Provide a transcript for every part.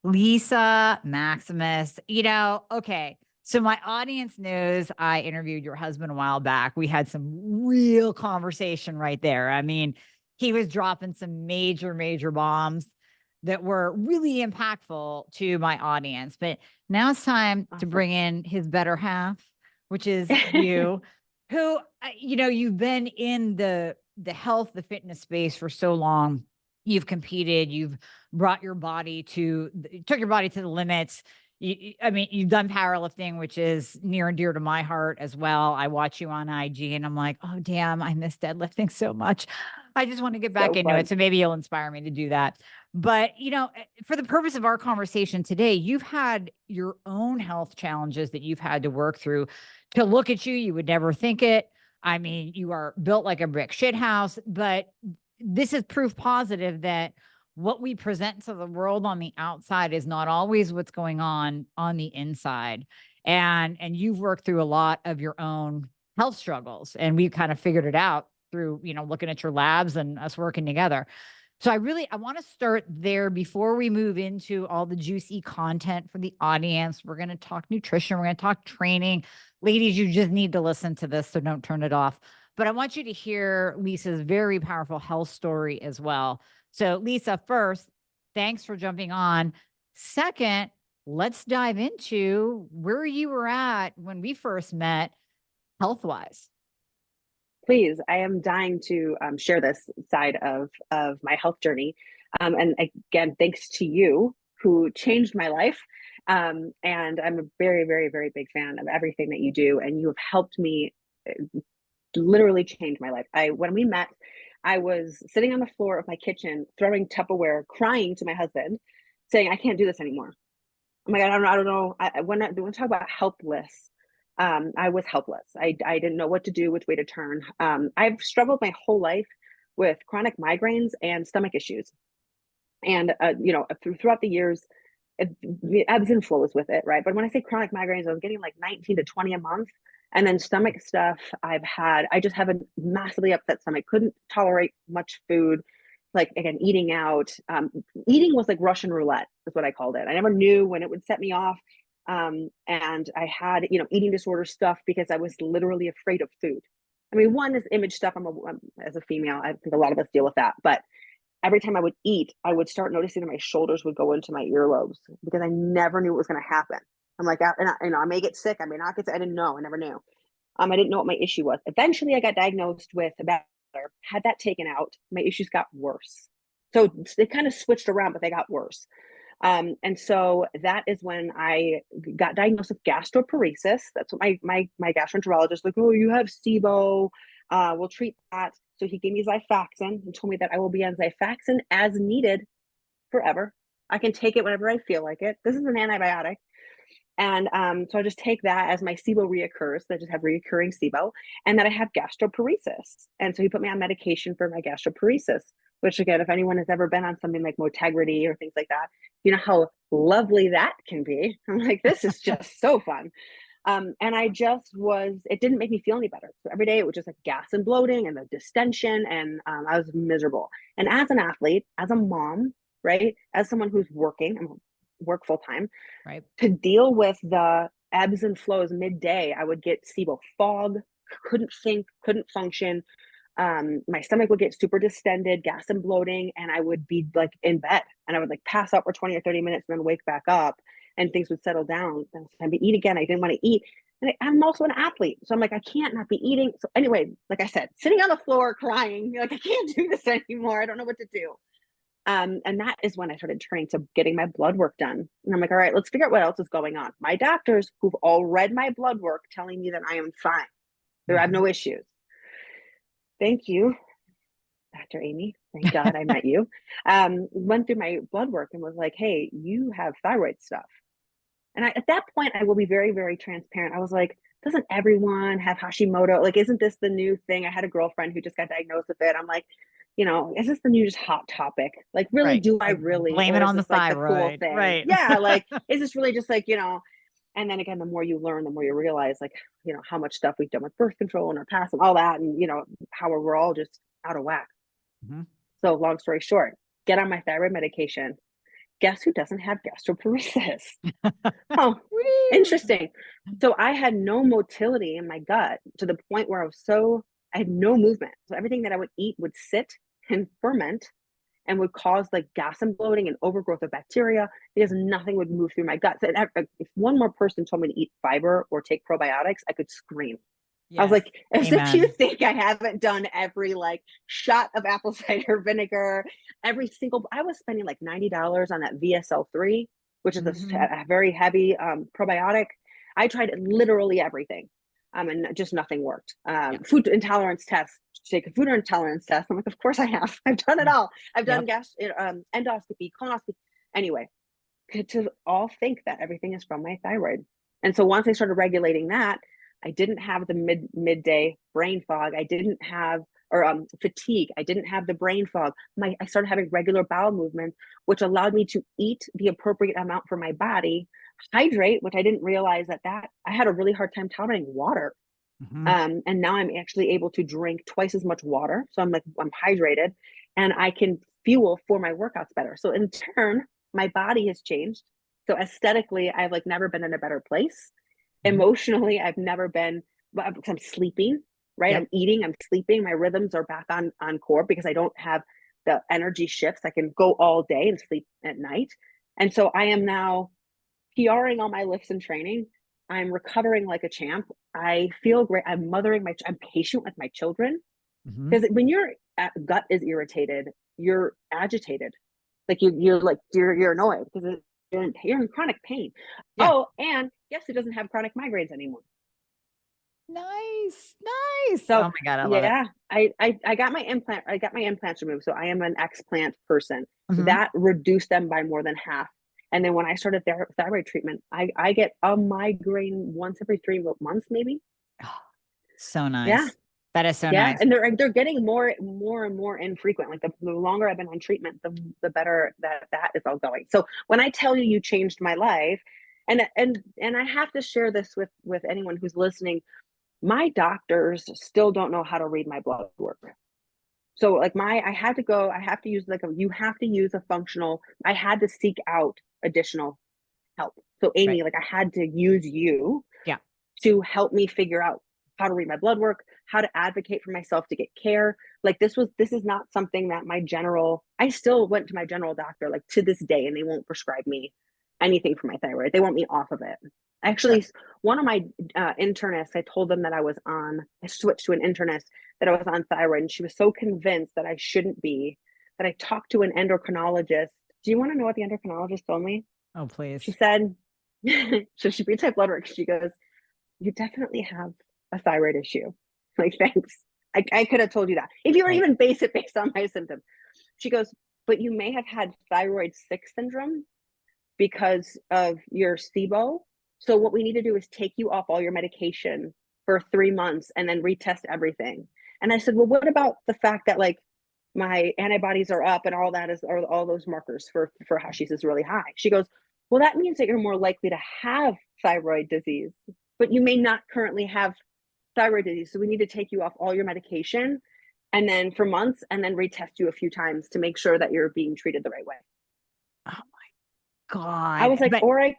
Lisa Maximus, okay. So my audience knows I interviewed your husband a while back. We had some real conversation right there. I mean, he was dropping some major, major bombs that were really impactful to my audience. But now it's time to Awesome. bring in his better half, which is you, who you've been in the health, the fitness space for so long. You've competed, you've brought your body to took your body to the limits. I mean, you've done powerlifting, which is near and dear to my heart as well. I watch you on IG and I'm like, oh, damn, I miss deadlifting so much. I just want to get back So into it. fun. So maybe you'll inspire me to do that. But, for the purpose of our conversation today, you've had your own health challenges that you've had to work through. To look at you, you would never think it. I mean, you are built like a brick shit house, but this is proof positive that what we present to the world on the outside is not always what's going on the inside. And you've worked through a lot of your own health struggles, and we've kind of figured it out through, looking at your labs and us working together. So I want to start there before we move into all the juicy content for the audience. We're going to talk nutrition, we're going to talk training. Ladies, you just need to listen to this, so don't turn it off. But I want you to hear Lisa's very powerful health story as well. So, Lisa, first, thanks for jumping on. Second, let's dive into where you were at when we first met health wise. Please, I am dying to share this side of my health journey. And again, thanks to you who changed my life. And I'm a very, very, very big fan of everything that you do. And you have helped me literally change my life. When we met, I was sitting on the floor of my kitchen, throwing Tupperware, crying to my husband, saying, I can't do this anymore. Oh my God, I don't know. When we talk about helpless, I was helpless. I didn't know what to do, which way to turn. I've struggled my whole life with chronic migraines and stomach issues. And, throughout the years, it ebbs and flows with it, right? But when I say chronic migraines, I was getting like 19 to 20 a month. And then stomach stuff, I just have a massively upset stomach, couldn't tolerate much food. Like, again, eating out, eating was like Russian roulette, is what I called it. I never knew when it would set me off. And I had, eating disorder stuff because I was literally afraid of food. I mean, one is image stuff. As a female, I think a lot of us deal with that. But every time I would eat, I would start noticing that my shoulders would go into my earlobes because I never knew what was going to happen. I'm like, I may get sick. I may not get sick. I didn't know. I never knew. I didn't know what my issue was. Eventually, I got diagnosed with a bad, had that taken out. My issues got worse. So they kind of switched around, but they got worse. And so that is when I got diagnosed with gastroparesis. That's what my gastroenterologist like, oh, you have SIBO. We'll treat that. So he gave me Xifaxan and told me that I will be on Xifaxan as needed forever. I can take it whenever I feel like it. This is an antibiotic. And so I just take that as my SIBO reoccurs. So I just have reoccurring SIBO, and that I have gastroparesis. And so he put me on medication for my gastroparesis, which, again, if anyone has ever been on something like Motegrity or things like that, you know how lovely that can be. I'm like, this is just so fun. And it didn't make me feel any better. So every day it was just like gas and bloating and the distension, and I was miserable. And as an athlete, as a mom, right, as someone who's working, I'm work full time, Right. to deal with the ebbs and flows midday, I would get SIBO fog, couldn't think, couldn't function. My stomach would get super distended, gas and bloating, and I would be like in bed and I would like pass out for 20 or 30 minutes and then wake back up and things would settle down. And it's time to eat again. I didn't want to eat. And I'm also an athlete. So I'm like, I can't not be eating. So anyway, like I said, sitting on the floor crying, like, I can't do this anymore. I don't know what to do. And that is when I started turning to getting my blood work done. And I'm like, all right, let's figure out what else is going on. My doctors, who've all read my blood work, telling me that I am fine. There, I have no issues. Thank you, Dr. Amie. Thank God I met you. Went through my blood work and was like, hey, you have thyroid stuff. And at that point, I will be very, very transparent. I was like, doesn't everyone have Hashimoto? Like, isn't this the new thing? I had a girlfriend who just got diagnosed with it. I'm like, is this the new just hot topic? Like, really, Right. do I Like, really? blame it Or is on the this like the cool thyroid. thing? Right. Yeah, like, is this really just like, and then again, the more you learn, the more you realize, like, how much stuff we've done with birth control in our past and all that. And, how we're all just out of whack. Mhm. So long story short, get on my thyroid medication. guess who doesn't have gastroparesis? Oh, Woo! interesting. So I had no motility in my gut to the point where I had no movement. So everything that I would eat would sit and ferment and would cause like gas and bloating and overgrowth of bacteria because nothing would move through my gut. So if one more person told me to eat fiber or take probiotics, I could scream. I was Yes. like, as if you Amen. think I haven't done every like shot of apple cider vinegar, I was spending like $90 on that VSL3, which is Mhm. a very heavy probiotic. I tried literally everything. And just nothing worked. Yeah. Food intolerance test, take a food intolerance test. I'm like, of course I have. I've done it Mm. all. I've done Yep. endoscopy, colonoscopy. Anyway, to all think that everything is from my thyroid. And so once I started regulating that, I didn't have the midday brain fog. I didn't have or fatigue. I didn't have the brain fog. I started having regular bowel movements, which allowed me to eat the appropriate amount for my body, hydrate, which I didn't realize that I had a really hard time tolerating water. Mhm. And now I'm actually able to drink twice as much water. So I'm hydrated and I can fuel for my workouts better. So in turn, my body has changed. So aesthetically, I've like never been in a better place. Mhm. Emotionally, I've never been, because I'm sleeping, right? Yep. I'm eating, I'm sleeping. My rhythms are back on core because I don't have the energy shifts. I can go all day and sleep at night. And so I am now PRing all my lifts and training. I'm recovering like a champ. I feel great. I'm patient with my children Mhm. because when your gut is irritated, you're agitated. Like you're annoyed because you're in chronic pain. Yeah. Oh, and guess who doesn't have chronic migraines anymore? Nice. Nice. Oh So my God, I love it. yeah, I got my implant. I got my implants removed. So I am an explant person. Mhm. That reduced them by more than half. And then when I started thyroid treatment, I get a migraine once every 3 months, maybe. Oh, so Yeah, nice. That is so yeah, nice. and they're getting more and more infrequent. Like the longer I've been on treatment, the better that is all going. So when I tell you you changed my life, and I have to share this with anyone who's listening, my doctors still don't know how to read my blood work. So like I have to use you have to use a functional, I had to seek out additional help. So Right. Amie, like I had to use you Yeah. to help me figure out how to read my blood work, how to advocate for myself to get care. Like this is not something that I still went to my general doctor like to this day and they won't prescribe me anything for my thyroid. They want me off of it. Sure. Actually, one of my internists, I told them I switched to an internist that I was on thyroid and she was so convinced that I shouldn't be that I talked to an endocrinologist. Do you want to know what the endocrinologist told me? Oh, She please. said, so she reads my blood work. She goes, you definitely have a thyroid issue. Like, thanks. I could have told you that. If you were Right. even base it based on my symptoms. She goes, but you may have had thyroid 6 syndrome because of your SIBO. So what we need to do is take you off all your medication for 3 months and then retest everything. And I said, well, what about the fact that like my antibodies are up and all that are all those markers for Hashimoto's is really high. She goes, well, that means that you're more likely to have thyroid disease, but you may not currently have thyroid disease. So we need to take you off all your medication and then for months and then retest you a few times to make sure that you're being treated the right way. Oh I God. was like, But or I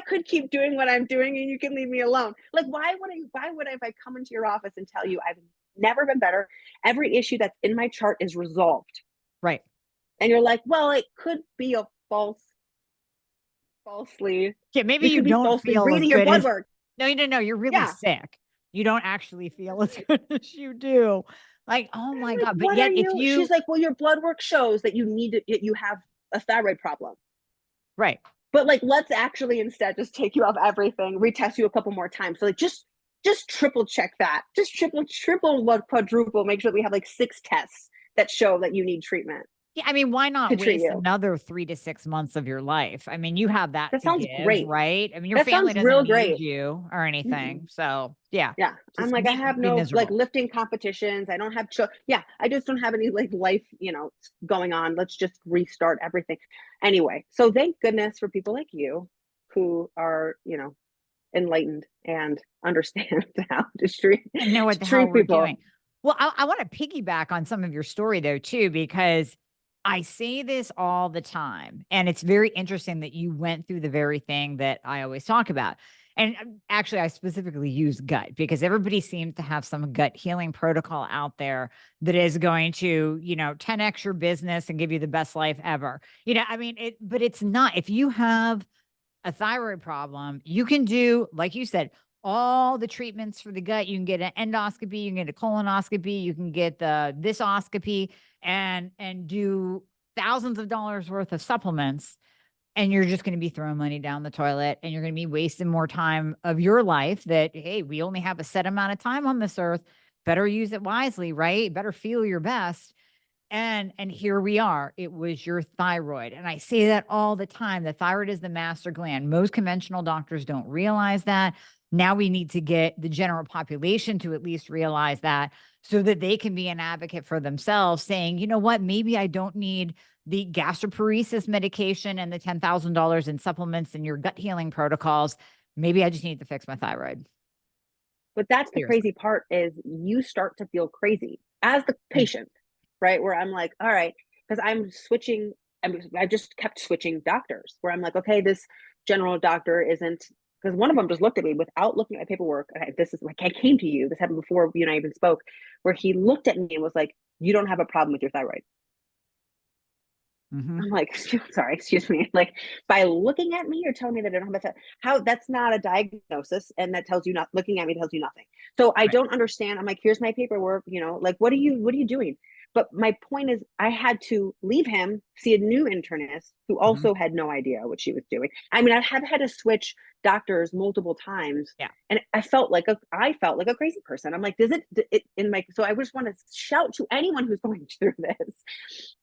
could keep doing what I'm doing and you can leave me alone. Like, why would I, if I come into your office and tell you I've never been better, every issue that's in my chart is resolved. right. And you're like, well, it could be a falsely, Yeah, maybe you you could be don't falsely feel as reading your good blood as work. no, you don't know. You're really Yeah. sick. You don't actually feel as good as you do. Like, oh And I'm my like, God. But what are yet if you? you She's like, well, your blood work shows that you have a thyroid problem. right. But like, let's actually instead just take you off everything, retest you a couple more times. So like, just triple check that. Just triple, what quadruple. Make sure that we have like 6 tests that show that you need treatment Yeah, I mean, why to not treat waste you. another 3 to 6 months of your life? I mean, you have that That to sounds give, great. right? I mean, your That family sounds doesn't real need great. you or Mm-mm. anything. So, yeah, Yeah, I'm just like, I have be no like miserable. lifting competitions. I don't have yeah, I just don't have any like life, going on. Let's just restart everything. Anyway, so thank goodness for people like you who are, enlightened and understand how And know what to the hell treat we're doing. people. Well, I want to piggyback on some of your story though, too, because I say this all the time, and it's very interesting that you went through the very thing that I always talk about. And actually, I specifically use gut because everybody seems to have some gut healing protocol out there that is going to, 10x your business and give you the best life ever. I mean, but it's not. If you have a thyroid problem, you can do, like you said, all the treatments for the gut. You can get an endoscopy, you can get a colonoscopy, you can get the this oscopy and do thousands of dollars worth of supplements. And you're just going to be throwing money down the toilet and you're going to be wasting more time of your life that, hey, we only have a set amount of time on this earth. Better use it wisely, right? Better feel your best. And here we are. It was your thyroid. And I say that all the time. The thyroid is the master gland. Most conventional doctors don't realize that. Now we need to get the general population to at least realize that so that they can be an advocate for themselves, saying, you know what, maybe I don't need the gastroparesis medication and the $10,000 in supplements and your gut healing protocols. Maybe I just need to fix my thyroid. But that's the Seriously. crazy part is you start to feel crazy as the patient, right? Where I'm like, all right, because I'm switching. I just kept switching doctors where I'm like, okay, this general doctor isn't, because one of them just looked at me without looking at my paperwork. This is like, I came to you. This happened before you and I even spoke, where he looked at me and was like, you don't have a problem with your thyroid. Mm-hmm. I'm like, sorry, excuse me. Like, by looking at me, you're telling me that I don't have a how that's not a diagnosis, and that tells you not looking at me tells you nothing. So I Right. don't understand. I'm like, here's my paperwork, like what are you doing? But my point is, I had to leave him, see a new internist who Mm-hmm. also had no idea what she was doing. I mean, I have had to switch doctors multiple times, Yeah. and I felt like a crazy person. I'm like, does it in my so I just want to shout to anyone who's going through this: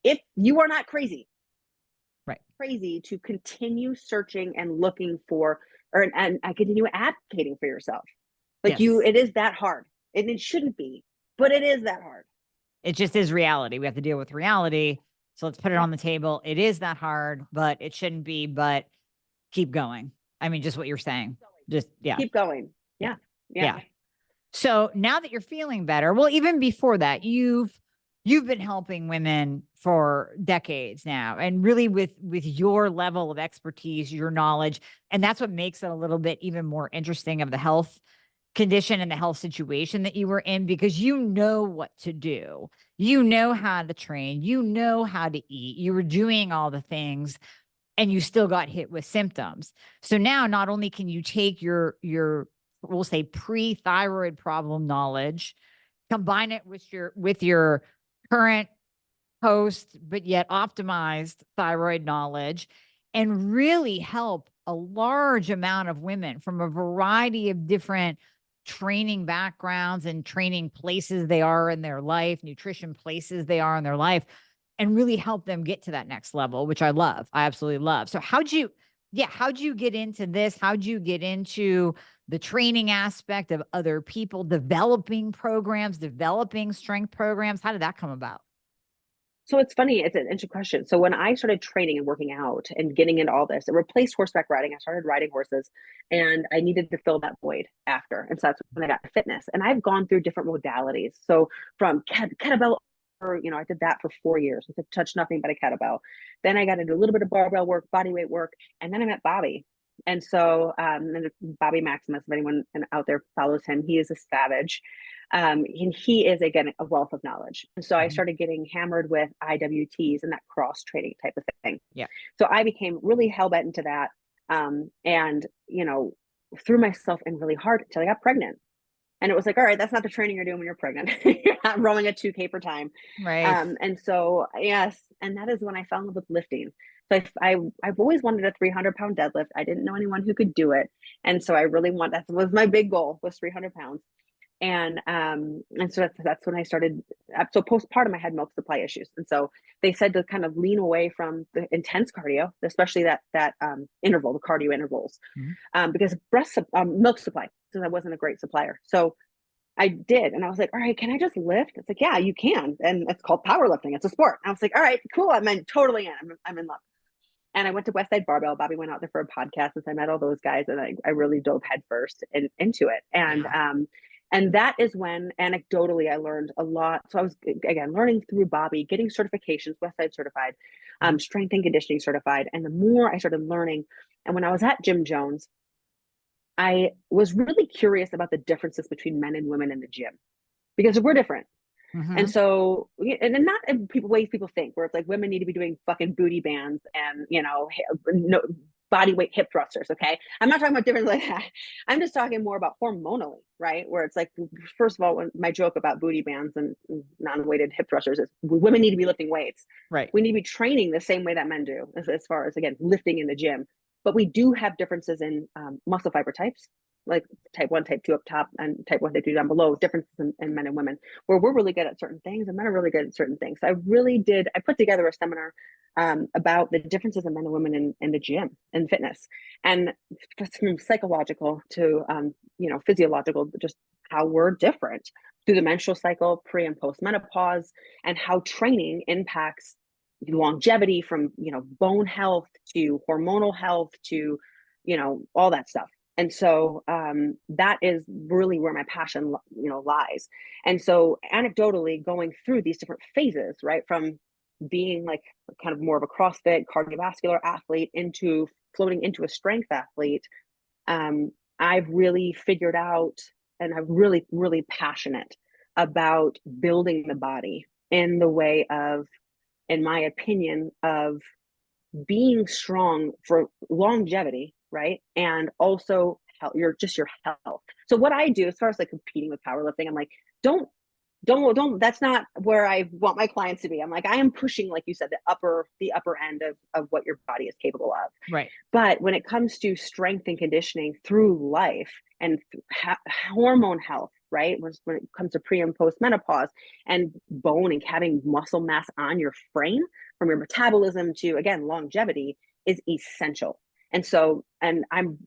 if you are not crazy, Right. crazy to continue searching and looking for, and I continue advocating for yourself. Like Yes. it is that hard, and it shouldn't be, but it is that hard. It just is reality. We have to deal with reality. So let's put it Yeah, on the table. It is that hard, but it shouldn't be, but keep going. I mean, just what you're saying. Just, yeah, keep going. yeah, Yeah, yeah. yeah. So now that you're feeling better, well, even before that, you've been helping women for decades now and really with your level of expertise, your knowledge, and that's what makes it a little bit even more interesting of the health condition and the health situation that you were in because you know what to do. You know how to train, you know how to eat. You were doing all the things and you still got hit with symptoms. So now not only can you take your we'll say pre-thyroid problem knowledge, combine it with your current post but yet optimized thyroid knowledge and really help a large amount of women from a variety of different training backgrounds and training places they are in their life, nutrition places they are in their life, and really help them get to that next level, which I love. I absolutely love. So how'd you get into this? How'd you get into the training aspect of other people developing programs, developing strength programs? How did that come about? So it's funny, it's an interesting question. So when I started training and working out and getting into all this, it replaced horseback riding. I started riding horses and I needed to fill that void after. And so that's when I got to fitness. And I've gone through different modalities. So from kettlebell, I did that for 4 years. I touched nothing but a kettlebell. Then I got into a little bit of barbell work, body weight work, and then I met Bobby. And so, and Bobby Maximus, if anyone out there follows him, he is a savage. And he is, again, a wealth of knowledge. And so I Mhm. started getting hammered with IWTs and that cross training type of thing. Yeah. So I became really hell bent into that. And, threw myself in really hard until I got pregnant. And it was like, all right, that's not the training you're doing when you're pregnant. You're not rowing a 2K per time. Right. And so, yes, and that is when I fell in love with lifting. So I've always wanted a 300-pound deadlift. I didn't know anyone who could do it. And so I really that was my big goal, was 300 pounds. And so that's when I started. So postpartum, I had milk supply issues, and so they said to kind of lean away from the intense cardio, especially that interval, the cardio intervals, Mhm. because milk supply, because I wasn't a great supplier. So I did, and I was like, all right, can I just lift? It's like, yeah, you can, and it's called powerlifting. It's a sport. And I was like, all right, cool. Totally in. I'm in love. And I went to Westside Barbell. Bobby went out there for a podcast, and so I met all those guys, and I really dove headfirst into it. Yeah. And that is when anecdotally I learned a lot. So I was, again, learning through Bobby, getting certifications, Westside certified, strength and conditioning certified. And the more I started learning, and when I was at Jim Jones, I was really curious about the differences between men and women in the gym because we're different. And Mm-hmm. so, and not in ways people think, where it's like women need to be doing fucking booty bands and, no, body weight hip thrusters. Okay. I'm not talking about different like that. I'm just talking more about hormonally, right? Where it's like, first of all, when my joke about booty bands and non-weighted hip thrusters is women need to be lifting weights. Right. We need to be training the same way that men do, as far as, again, lifting in the gym. But we do have differences in muscle fiber types, like type 1, type 2 up top, and type 1, type 2 down below, differences in men and women, where we're really good at certain things and men are really good at certain things. So I put together a seminar about the differences in men and women in the gym and fitness, and from psychological to, physiological, just how we're different through the menstrual cycle, pre and post menopause, and how training impacts longevity from, bone health to hormonal health to, all that stuff. And so that is really where my passion, lies. And so anecdotally going through these different phases, right, from being like kind of more of a CrossFit cardiovascular athlete into floating into a strength athlete, I've really figured out, and I'm really, really passionate about building the body in the way of, in my opinion, of being strong for longevity, right? And also health, your health. So what I do as far as like competing with powerlifting, I'm like, don't that's not where I want my clients to be. I'm like, I am pushing, like you said, the upper end of what your body is capable of. Right. But when it comes to strength and conditioning through life and hormone health, right? When it comes to pre and post menopause and bone and having muscle mass on your frame, from your metabolism to, again, longevity, is essential. And so, and I'm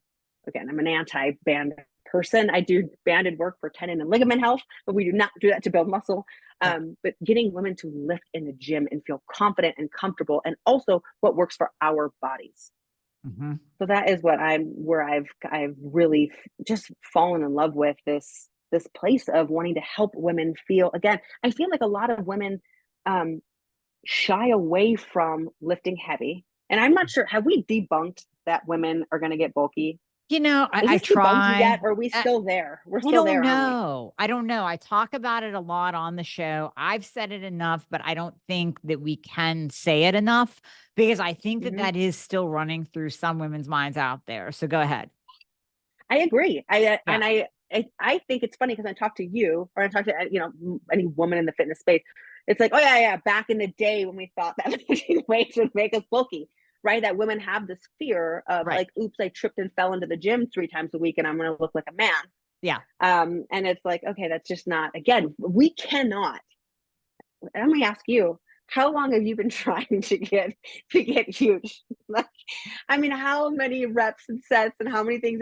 an anti-band person. I do banded work for tendon and ligament health, but we do not do that to build muscle. Right. But getting women to lift in the gym and feel confident and comfortable, and also what works for our bodies. Mm-hmm. So that is where I've really just fallen in love with this place of wanting to help women feel. Again, I feel like a lot of women shy away from lifting heavy, and I'm not sure, have we debunked that women are going to get bulky? Is I this debunked yet, try. or are we still there? We're I still don't there, aren't we? know. I don't know. I talk about it a lot on the show. I've said it enough, but I don't think that we can say it enough because I think that Mm-hmm. that is still running through some women's minds out there. So go ahead. I agree. Yeah. I think it's funny because I talk to you, or I talk to, any woman in the fitness space. It's like, oh yeah, back in the day when we thought that lifting weights would make us bulky, right? That women have this fear of Right. like, oops, I tripped and fell into the gym 3 times a week, and I'm going to look like a man. Yeah. And it's like, okay, that's just not. Again, we cannot. Let me ask you, how long have you been trying to get huge? Like, I mean, how many reps and sets and how many things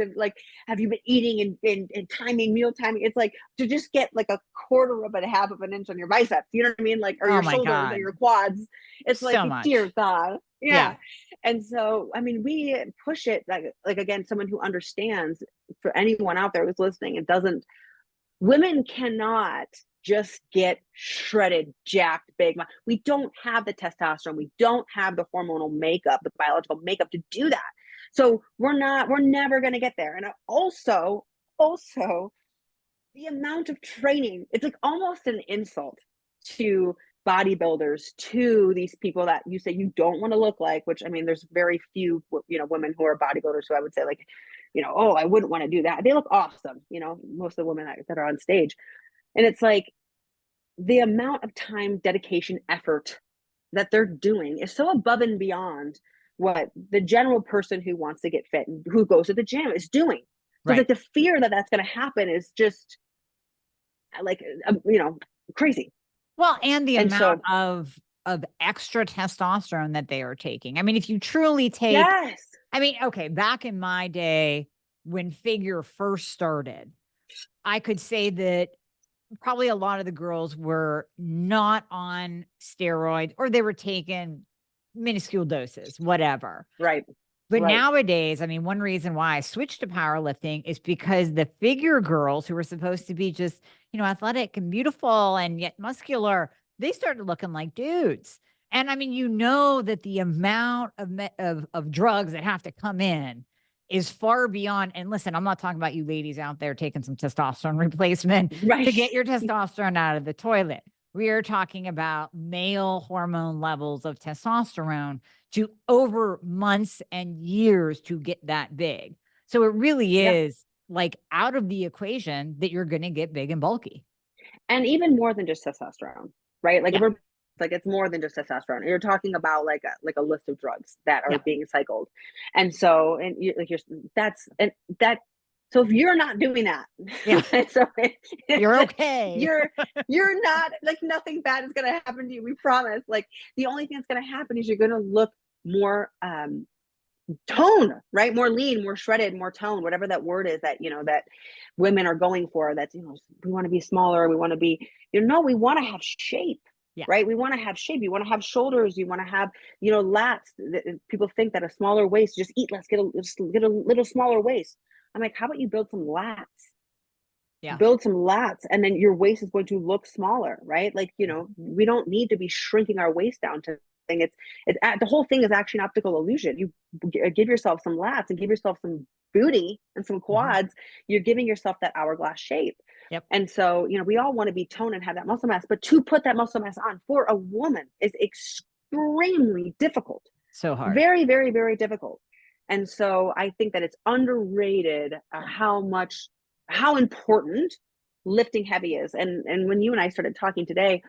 have you been eating and timing, meal timing? It's like to just get like a quarter of a half of an inch on your biceps, you know what I mean? Like, or Oh your my shoulders or God. your quads. It's like, So dear much. God. Yeah. Yeah. And so, I mean, we push it like again, someone who understands, for anyone out there who's listening, it doesn't, women cannot just get shredded, jacked, big. We don't have the testosterone. We don't have the hormonal makeup, the biological makeup to do that. So we're never going to get there. And also the amount of training, it's like almost an insult to bodybuilders, to these people that you say you don't want to look like, which, I mean, there's very few, women who are bodybuilders who I would say, like, oh, I wouldn't want to do that. They look awesome. Most of the women that are on stage. And it's like the amount of time, dedication, effort that they're doing is so above and beyond what the general person who wants to get fit and who goes to the gym is doing. So it's Right. like the fear that that's going to happen is just like, crazy. Well, and the And amount so, of extra testosterone that they are taking. I mean, if you truly take, yes, I mean, okay, back in my day when figure first started, I could say that probably a lot of the girls were not on steroids or they were taking minuscule doses, whatever. right. But Right. nowadays, I mean, one reason why I switched to powerlifting is because the figure girls who were supposed to be just, athletic and beautiful and yet muscular, they started looking like dudes. And I mean, that the amount of drugs that have to come in is far beyond. And listen, I'm not talking about you ladies out there taking some testosterone replacement to Right. get your testosterone out of the toilet. We are talking about male hormone levels of testosterone to over months and years to get that big. So it really Yeah. is like out of the equation that you're going to get big and bulky. And even more than just testosterone, right? Like if Yeah. we're like it's more than just testosterone. You're talking about like a list of drugs that are Yeah. being cycled, and so and you like you're that's and that. So if you're not doing that, Yeah. so You're okay. you're not like nothing bad is gonna happen to you. We promise. Like the only thing that's gonna happen is you're gonna look more tone, right? More lean, more shredded, more tone, whatever that word is that, that women are going for. That's, we want to be smaller. We want to be, no, we want to have shape, Yeah. right? We want to have shape. You want to have shoulders. You want to have, lats. People think that a smaller waist, just eat less, just get a little smaller waist. I'm like, how about you build some lats? Yeah. Build some lats, and then your waist is going to look smaller, right? Like, we don't need to be shrinking our waist down to thing. It's the whole thing is actually an optical illusion. You give yourself some lats and give yourself some booty and some quads. You're giving yourself that hourglass shape. Yep. And so, we all want to be toned and have that muscle mass, but to put that muscle mass on for a woman is extremely difficult. So hard. Very, very, very difficult. And so I think that it's underrated how important lifting heavy is. And when you and I started talking today,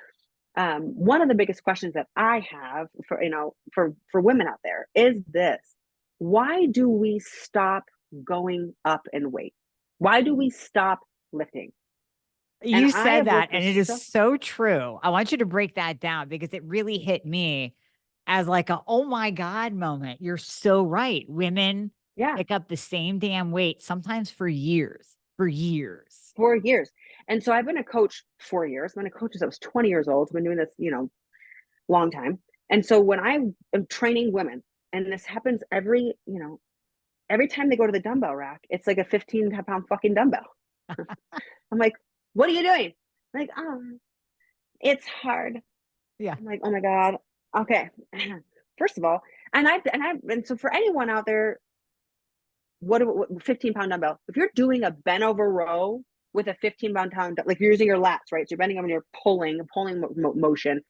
one of the biggest questions that I have for women out there is this: why do we stop going up in weight? Why do we stop lifting? And You I said have that, worked and with it is so true. I want you to break that down because it really hit me as like a, oh my God moment. You're so right. Women yeah, pick up the same damn weight, sometimes for years. 4 years. And so I've been a coach 4 years. I've been a coach since I was 20 years old. I've been doing this, long time. And so when I am training women, and this happens every time they go to the dumbbell rack, it's like a 15-pound fucking dumbbell. I'm like, what are you doing? I'm like, it's hard. Yeah. I'm like, oh my God. Okay. First of all, and so for anyone out there, what 15-pound dumbbell? If you're doing a bent over row with a 15-pound, like you're using your lats, right? So you're bending over and you're pulling motion.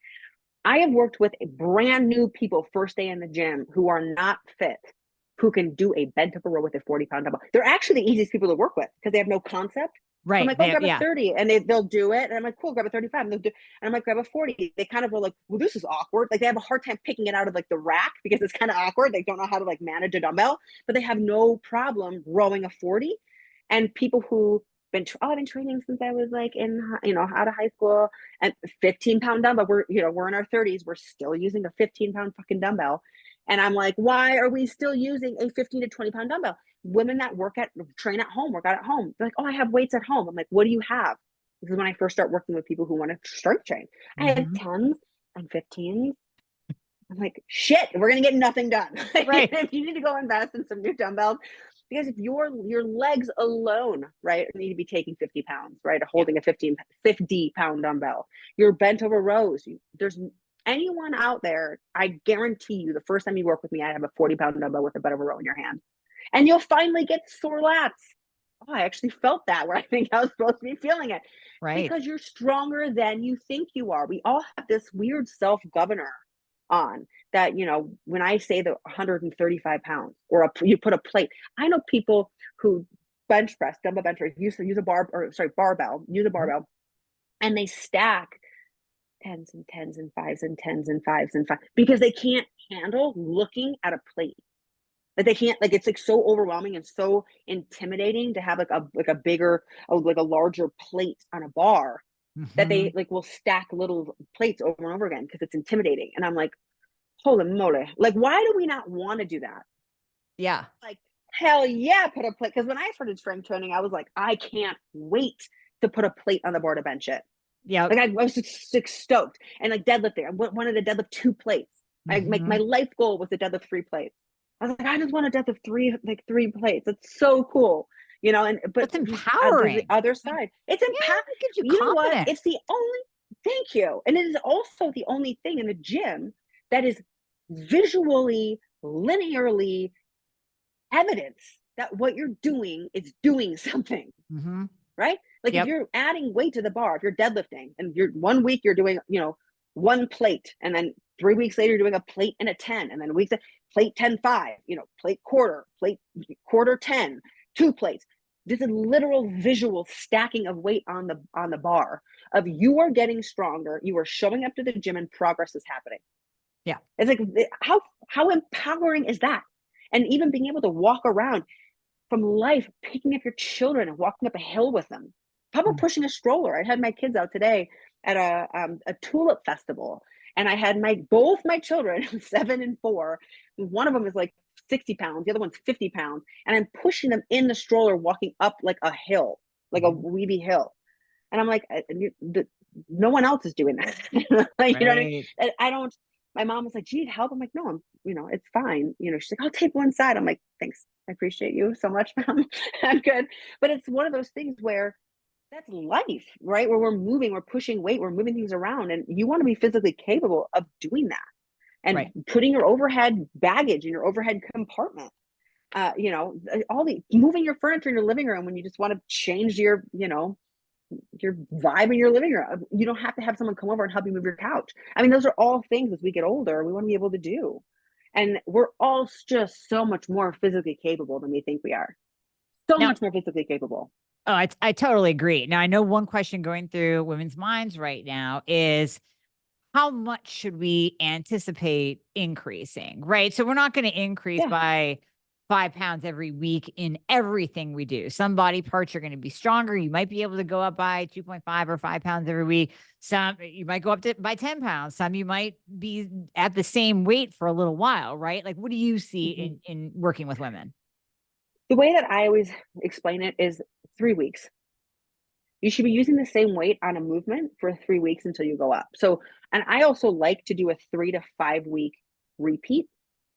I have worked with brand new people first day in the gym who are not fit, who can do a bent over row with a 40-pound dumbbell. They're actually the easiest people to work with because they have no concept. So I'm Right. like, oh, grab a Yeah. 30, and they'll do it. And I'm like, cool, grab a 35. And they'll do, and I'm like, grab a 40. They kind of were like, well, this is awkward. Like they have a hard time picking it out of like the rack because it's kind of awkward. They don't know how to like manage a dumbbell, but they have no problem rowing a 40. And people who I've been training since I was like out of high school, and 15-pound dumbbell. We're in our 30s. We're still using a 15-pound fucking dumbbell. And I'm like, why are we still using a 15 to 20-pound dumbbell? Women that train at home, work out at home. They're like, oh, I have weights at home. I'm like, what do you have? This is when I first start working with people who want to strength train. I have 10s and 15s. I'm like, shit, we're gonna get nothing done. Right. If you need to go invest in some new dumbbells, because if your legs alone, right, need to be taking 50 pounds, right, holding a 50-pound dumbbell, you're bent over rows. There's anyone out there, I guarantee you, the first time you work with me, I have a 40-pound dumbbell with a bent over row in your hand. And you'll finally get sore lats. Oh, I actually felt that where I think I was supposed to be feeling it. Right. Because you're stronger than you think you are. We all have this weird self-governor on that, when I say the 135 pounds or you put a plate, I know people who bench press, dumbbell bench press, use a barbell, use a barbell, and they stack 10s and 10s and 5s and 10s and 5s and 5 because they can't handle looking at a plate. Like they can't, like it's like so overwhelming and so intimidating to have like a bigger, like a larger plate on a bar that they like will stack little plates over and over again because it's intimidating. And I'm like, holy moly, like why do we not want to do that? Yeah. Like hell yeah, put a plate. Because when I started strength training, I was like, I can't wait to put a plate on the bar to bench it. Yeah. Like I was just stoked. And like deadlifting, I wanted to deadlift 2 plates. My life goal was to deadlift 3 plates. I was like, I just want a death of three plates. It's so cool, and but That's there's the empowering. other Like, side. It's yeah, impact. it gives you You know what? confidence. It's the only, thank you. And it is also the only thing in the gym that is visually, linearly evidence that what you're doing is doing something, Mm-hmm. right? Like if Yep. you're adding weight to the bar, if you're deadlifting and you're 1 week you're doing, one plate, and then 3 weeks later you're doing a plate and a 10, and then weeks plate 10 5, plate quarter 10, 2 plates. This is literal visual stacking of weight on the bar of you are getting stronger, you are showing up to the gym and progress is happening. Yeah. It's like how empowering is that? And even being able to walk around from life, picking up your children and walking up a hill with them. How about Mm. pushing a stroller? I had my kids out today at a tulip festival, and I had both my children, 7 and 4. One of them is like 60 pounds, the other one's 50 pounds, and I'm pushing them in the stroller, walking up like a hill, like a Mhm. weedy hill. And I'm like, no one else is doing that. Like, you know what I mean? Right. I don't. My mom was like, "Do you need help?" I'm like, "No, it's fine." She's like, "I'll take one side." I'm like, "Thanks, I appreciate you so much, mom. I'm good." But it's one of those things where that's life, right? Where we're moving, we're pushing weight, we're moving things around, and you want to be physically capable of doing that and Right. putting your overhead baggage in your overhead compartment. All the moving your furniture in your living room when you just want to change your vibe in your living room. You don't have to have someone come over and help you move your couch. I mean, those are all things as we get older, we want to be able to do. And we're all just so much more physically capable than we think we are. So Now, much more physically capable. oh, I totally agree. Now, I know one question going through women's minds right now is how much should we anticipate increasing, right? So we're not going to increase Yeah. by 5 pounds every week in everything we do. Some body parts are going to be stronger. You might be able to go up by 2.5 or 5 pounds every week. Some you might go up by 10 pounds. Some you might be at the same weight for a little while, right? Like, what do you see Mm-hmm. in working with women? The way that I always explain it is 3 weeks. You should be using the same weight on a movement for 3 weeks until you go up. So, and I also like to do a 3 to 5 week repeat.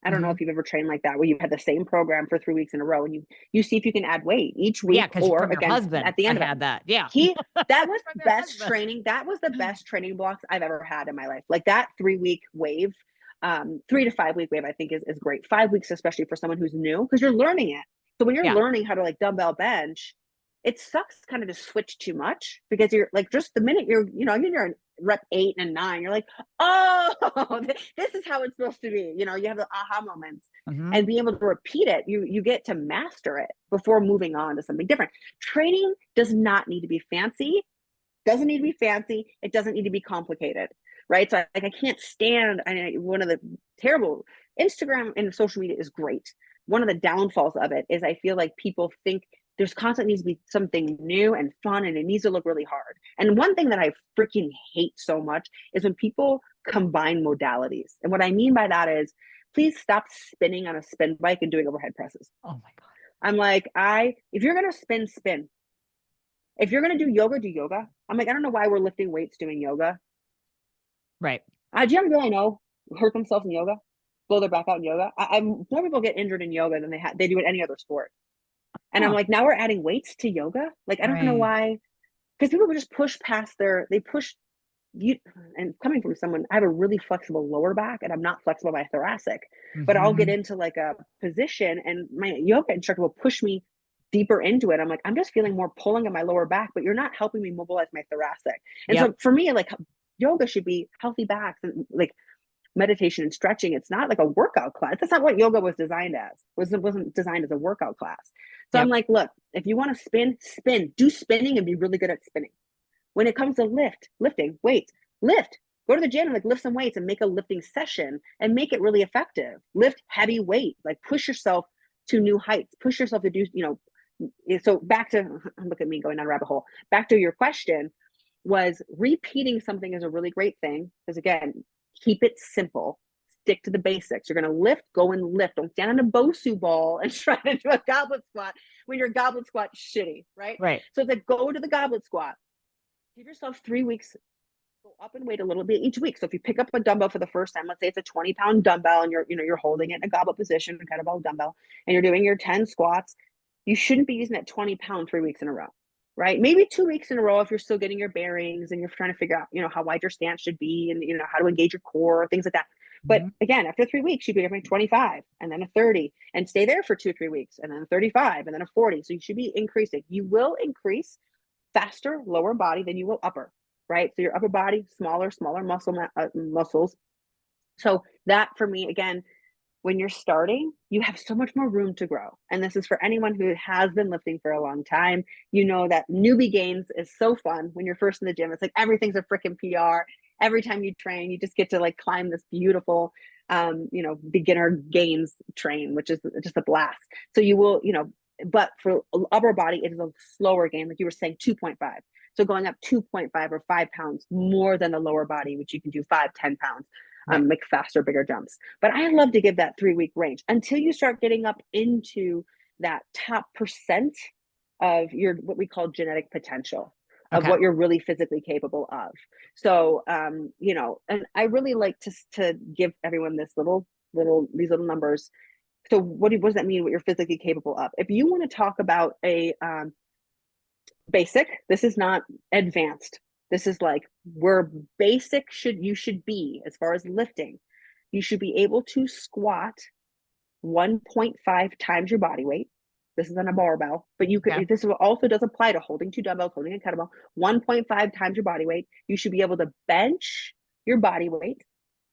I don't know Mhm. if you've ever trained like that, where you've had the same program for 3 weeks in a row, and you see if you can add weight each Yeah, week, because or from your again husband, at the I end of it. had that. Yeah. He That was From the your best husband. training. That was the best training blocks I've ever had in my life. Like that 3 week wave, 3 to 5 week wave, I think is great. 5 weeks, especially for someone who's new, because you're learning it. So when you're Yeah. learning how to like dumbbell bench, it sucks kind of to switch too much, because you're like, just the minute you're in rep 8 and 9, you're like, oh, this is how it's supposed to be. You have the aha moments, Mhm. and being able to repeat it, you get to master it before moving on to something different. Training does not need to be fancy. Doesn't need to be fancy. It doesn't need to be complicated, right? So I can't stand. One of the terrible, Instagram and social media is great. One of the downfalls of it is I feel like people think there's constantly needs to be something new and fun, and it needs to look really hard. And one thing that I freaking hate so much is when people combine modalities. And what I mean by that is, please stop spinning on a spin bike and doing overhead presses. Oh my God. I'm like, if you're gonna spin, spin. If you're gonna do yoga, do yoga. I'm like, I don't know why we're lifting weights doing yoga. Right. Do you ever really know hurt themselves in yoga, blow their back out in yoga? More people get injured in yoga than they do in any other sport. And I'm Huh. like, now we're adding weights to yoga. Like, I don't know Right. why, because people would just push past they push you. And coming from someone, I have a really flexible lower back, and I'm not flexible by thoracic. But I'll get Mhm. into like a position, and my yoga instructor will push me deeper into it. I'm like, I'm just feeling more pulling on my lower back, but you're not helping me mobilize my thoracic. And Yep. so for me, like, yoga should be healthy backs and like meditation and stretching. It's not like a workout class. That's not what yoga was designed as. Wasn't designed as a workout class. So I'm Yep. like, look, if you want to spin, spin, do spinning and be really good at spinning. When it comes to lifting, weights, lift. Go to the gym and like lift some weights and make a lifting session and make it really effective. Lift heavy weight, like push yourself to new heights, push yourself to do, so back to, look at me going down a rabbit hole. Back to your question, was repeating something is a really great thing, because again, keep it simple. Stick to the basics. You're going to lift, go and lift. Don't stand on a Bosu ball and try to do a goblet squat when your goblet squat shitty, right? Right. So it's like, go to the goblet squat. Give yourself 3 weeks go up in weight a little bit each week. So if you pick up a dumbbell for the first time, let's say it's a 20-pound dumbbell and you're holding it in a goblet position, kind of all dumbbell, and you're doing your 10 squats, you shouldn't be using that 20-pound 3 weeks in a row, right? Maybe 2 weeks in a row if you're still getting your bearings and you're trying to figure out, how wide your stance should be and, how to engage your core, things like that. But again, after 3 weeks, you'd be having 25 and then a 30 and stay there for 2-3 weeks and then a 35 and then a 40. So you should be increasing. You will increase faster lower body than you will upper, right? So your upper body, smaller muscles. So that for me, again, when you're starting, you have so much more room to grow. And this is for anyone who has been lifting for a long time. You know that newbie gains is so fun when you're first in the gym. It's like everything's a freaking PR. Every time you train, you just get to like climb this beautiful, beginner gains train, which is just a blast. So you will, but for upper body, it is a slower gain. Like you were saying, 2.5. So going up 2.5 or 5 pounds more than the lower body, which you can do 5-10 pounds. Make faster, bigger jumps. But I love to give that 3-week range until you start getting up into that top percent of your, what we call genetic potential of what you're really physically capable of. So, and I really like to give everyone these little numbers. So what does that mean? What you're physically capable of? If you want to talk about a basic, this is not advanced. This is like where basic you should be as far as lifting. You should be able to squat 1.5 times your body weight. This is on a barbell, but you could, this also does apply to holding 2 dumbbells, holding a kettlebell, 1.5 times your body weight. You should be able to bench your body weight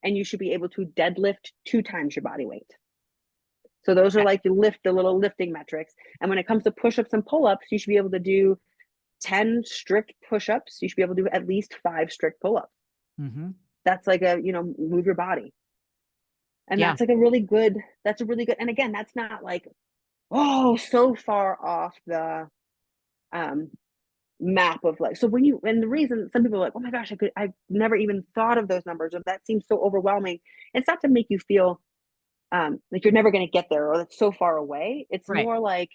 and you should be able to deadlift 2 times your body weight. So those are like the little lifting metrics. And when it comes to push-ups and pull-ups, you should be able to do 10 strict push-ups. You should be able to do at least 5 strict pull-ups. That's like move your body. And that's a really good, and again, that's not like, so far off the map of like, so and the reason some people are like, oh my gosh, I've never even thought of those numbers, or that seems so overwhelming. It's not to make you feel like you're never going to get there or that's so far away. It's more like,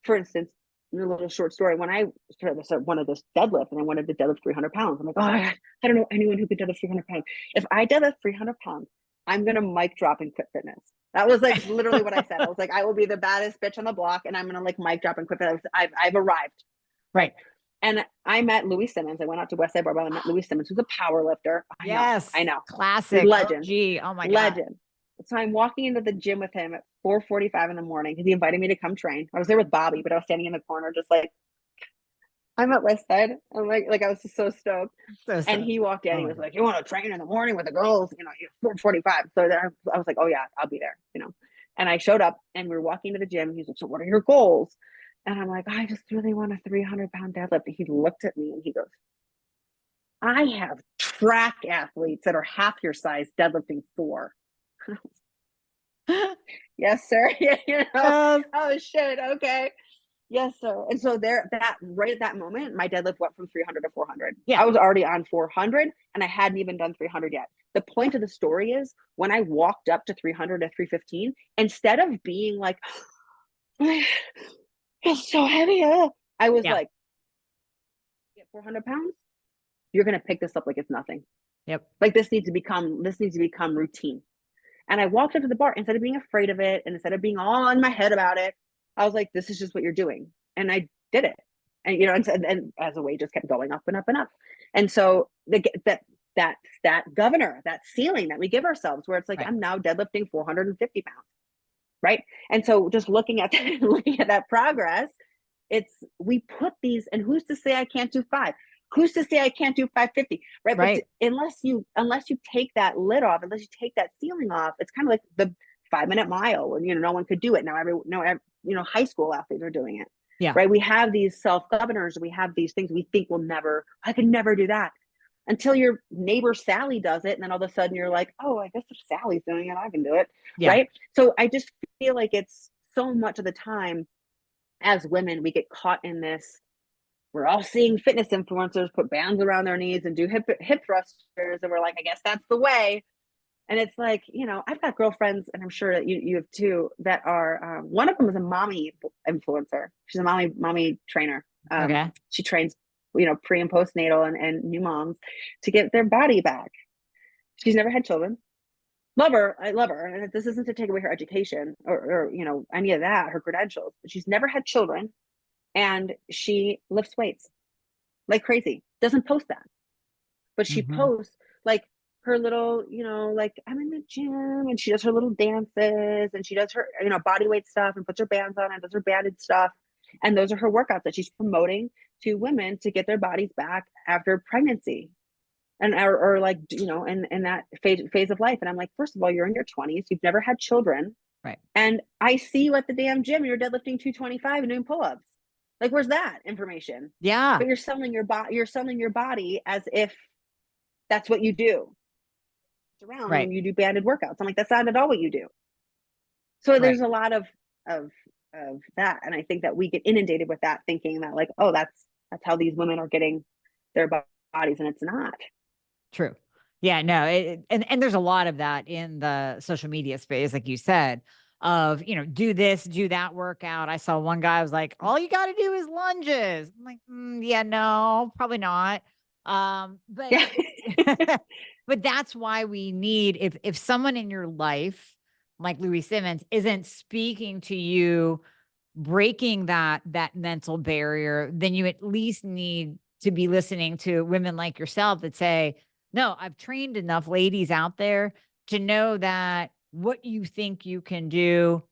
for instance, a little short story. When I wanted this deadlift and I wanted to deadlift 300 pounds, I'm like, I don't know anyone who could deadlift 300 pounds. If I deadlift 300 pounds, I'm going to mic drop and quit fitness. That was like literally what I said. I was like, I will be the baddest bitch on the block and I'm going to like mic drop and quit fitness. I've arrived. Right. And I met Louis Simmons. I went out to West Side Barbell and met Louis Simmons, who's a power lifter. I know. Classic. Legend. Oh my God. Legend. So I'm walking into the gym with him at 4:45 in the morning because he invited me to come train. I was there with Bobby, but I was standing in the corner just like, I'm at West Side. I'm like I was just so stoked. And he walked in. He was like, you want to train in the morning with the girls? 4:45. So then I was like, oh yeah, I'll be there. And I showed up and we were walking to the gym. He's like, so what are your goals? And I'm like, I just really want a 300-pound deadlift. He looked at me and he goes, I have track athletes that are half your size deadlifting 4. Yes, sir. Oh shit. Okay. Yes, sir. And so right at that moment, my deadlift went from 300 to 400. I was already on 400 and I hadn't even done 300 yet. The point of the story is when I walked up to 300 to 315, instead of being like, it's so heavy, I was like, get 400 pounds. You're going to pick this up like it's nothing. Like this needs to become routine. And I walked up to the bar instead of being afraid of it and instead of being all in my head about it. I was like, this is just what you're doing. And I did it. And, and as the weight just kept going up and up and up. And so that governor, that ceiling that we give ourselves where it's like, I'm now deadlifting 450 pounds. Right. And so just looking at that progress, we put these, and who's to say I can't do 5? Who's to say I can't do 550? Right. But unless you take that lid off, unless you take that ceiling off, it's kind of like the 5-minute mile and, no one could do it. Now, high school athletes are doing it. Yeah. Right. We have these self-governors. We have these things we think I could never do that until your neighbor Sally does it. And then all of a sudden you're like, oh, I guess if Sally's doing it, I can do it. Yeah. Right. So I just feel like it's so much of the time as women, we get caught in this. We're all seeing fitness influencers put bands around their knees and do hip thrusters. And we're like, I guess that's the way. And it's like, I've got girlfriends, and I'm sure that you have too, that are, one of them is a mommy influencer. She's a mommy trainer. She trains pre and postnatal and new moms to get their body back. She's never had children. Love her. I love her. And this isn't to take away her education or any of that, her credentials, but she's never had children. And she lifts weights like crazy. Doesn't post that, but she Mm-hmm. posts like her little, like I'm in the gym, and she does her little dances, and she does her, body weight stuff, and puts her bands on and does her banded stuff. And those are her workouts that she's promoting to women to get their bodies back after pregnancy and or like, in that phase of life. And I'm like, first of all, you're in your 20s, you've never had children. Right. And I see you at the damn gym, you're deadlifting 225 and doing pull-ups. Like, where's that information? Yeah. But you're selling your body as if that's what you do. It's around Right. when you do banded workouts. I'm like, that's not at all what you do. So Right. there's a lot of that. And I think that we get inundated with that, thinking that like, oh, that's how these women are getting their bodies, and it's not. True. Yeah, no, and there's a lot of that in the social media space, like you said, of, do this, do that workout. I saw one guy was like, all you got to do is lunges. I'm like, yeah, no, probably not. But Yeah. but that's why we need, if someone in your life, like Louis Simmons, isn't speaking to you, breaking that mental barrier, then you at least need to be listening to women like yourself that say, no, I've trained enough ladies out there to know that what you think you can do,